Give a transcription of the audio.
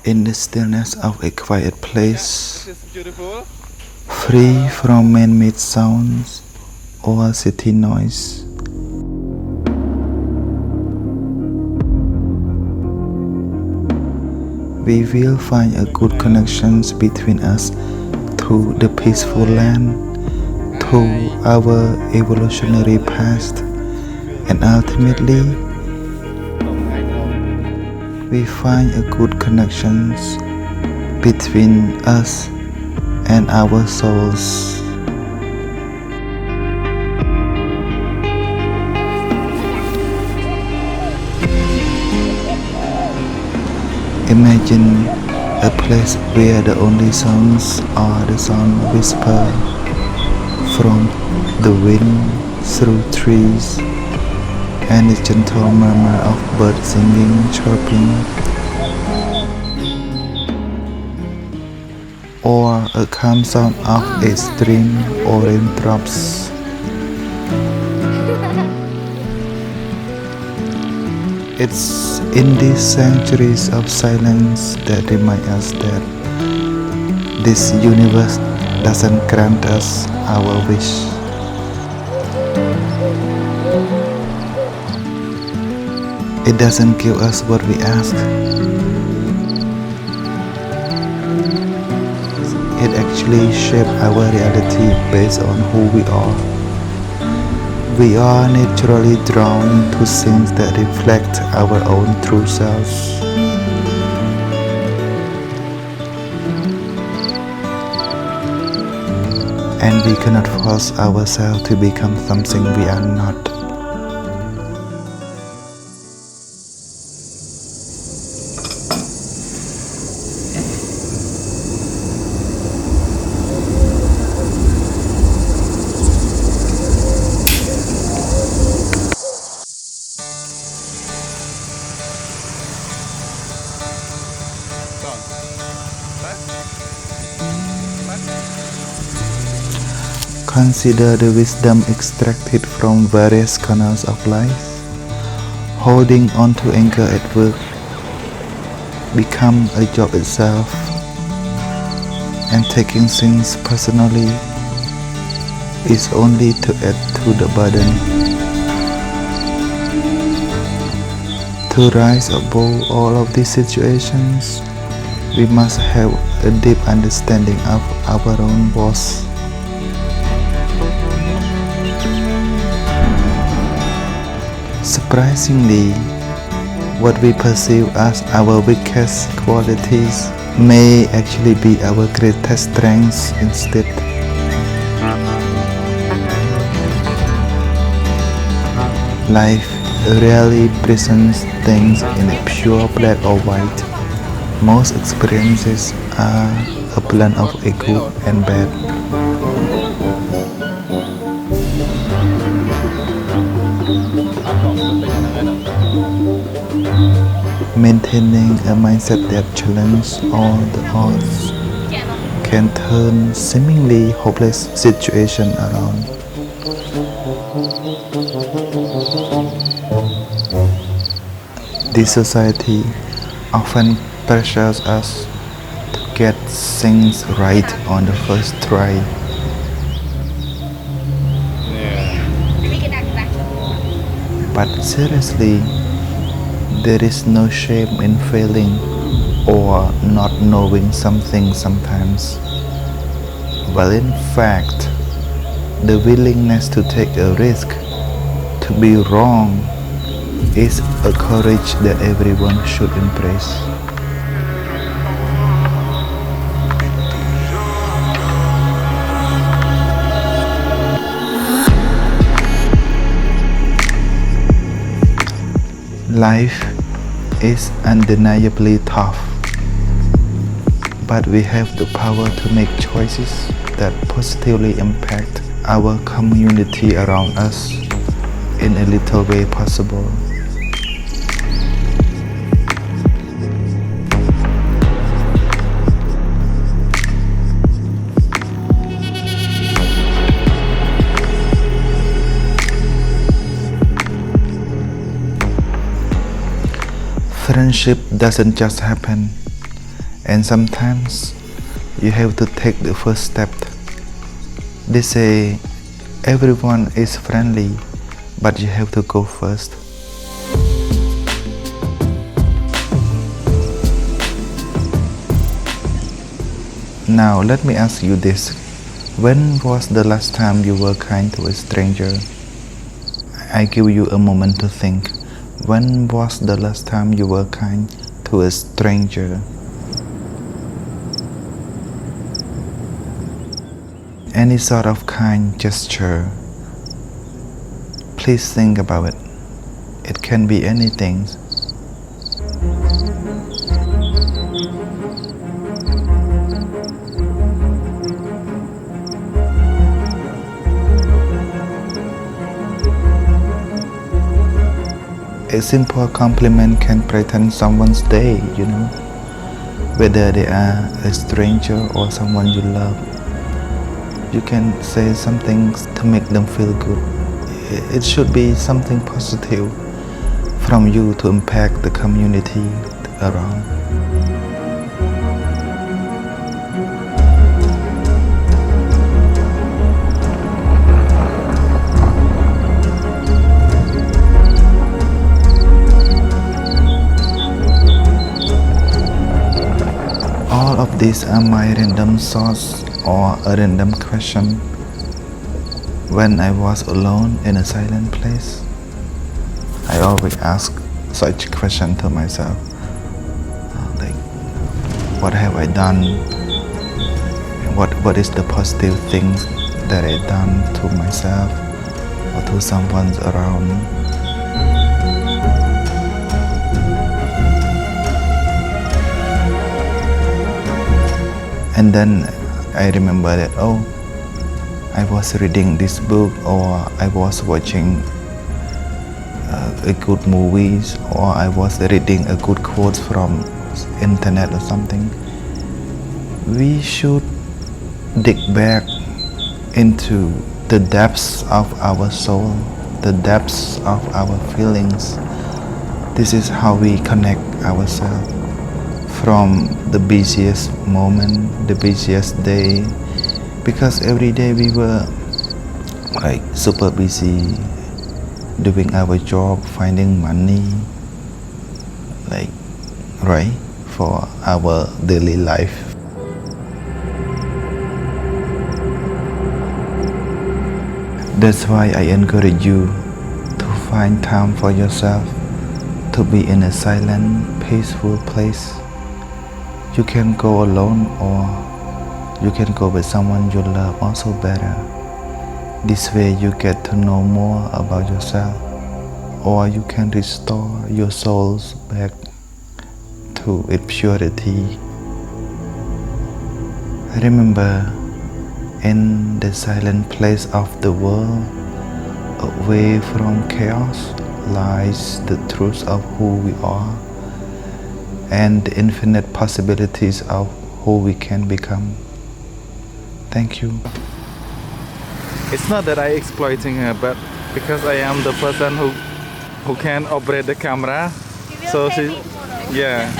In the stillness of a quiet place, free from man-made sounds or city noise, we will find a good connections between us through the peaceful land, through our evolutionary past, and ultimately we find a good connections between us and our souls. Imagine a place where the only sounds are the sound whisper from the wind through trees and the gentle murmur of birds singing, chirping, or a calm sound of a stream or raindrops. It's in these sanctuaries of silence that remind us that this universe doesn't grant us our wish. It doesn't give us what we ask. It actually shapes our reality based on who we are. We are naturally drawn to things that reflect our own true selves. And we cannot force ourselves to become something we are not. Consider the wisdom extracted from various corners of life. Holding on to anger at work become a job itself, and taking things personally is only to add to the burden. To rise above all of these situations, we must have a deep understanding of our own worth. Surprisingly, what we perceive as our weakest qualities may actually be our greatest strengths instead. Life rarely presents things in a pure black or white. Most experiences are a blend of a good and bad. Maintaining a mindset that challenges all the odds can turn seemingly hopeless situations around. This society often pressures us to get things right on the first try. But seriously, there is no shame in failing or not knowing something sometimes. Well, in fact, the willingness to take a risk, to be wrong, is a courage that everyone should embrace. Life is undeniably tough, but we have the power to make choices that positively impact our community around us in a little way possible. Friendship doesn't just happen, and sometimes you have to take the first step. They say everyone is friendly, but you have to go first. Now let me ask you this. When was the last time you were kind to a stranger? I give you a moment to think. When was the last time you were kind to a stranger? Any sort of kind gesture. Please think about it. It can be anything. A simple compliment can brighten someone's day, whether they are a stranger or someone you love. You can say something to make them feel good. It should be something positive from you to impact the community around. All of these are my random thoughts or a random question. When I was alone in a silent place, I always ask such question to myself. Like, what have I done? What is the positive things that I done to myself or to someone around me? And then I remember that, I was reading this book, or I was watching a good movies, or I was reading a good quotes from internet or something. We should dig back into the depths of our soul, the depths of our feelings. This is how we connect ourselves from the busiest moment, the busiest day, because every day we were like super busy doing our job, finding money, right, for our daily life. That's why I encourage you to find time for yourself, to be in a silent, peaceful place. You can go alone, or you can go with someone you love also better. This way you get to know more about yourself, or you can restore your souls back to its purity. Remember, in the silent place of the world, away from chaos, lies the truth of who we are and the infinite possibilities of who we can become. Thank you. It's not that I exploiting her, but because I am the person who can operate the camera, so she, yeah.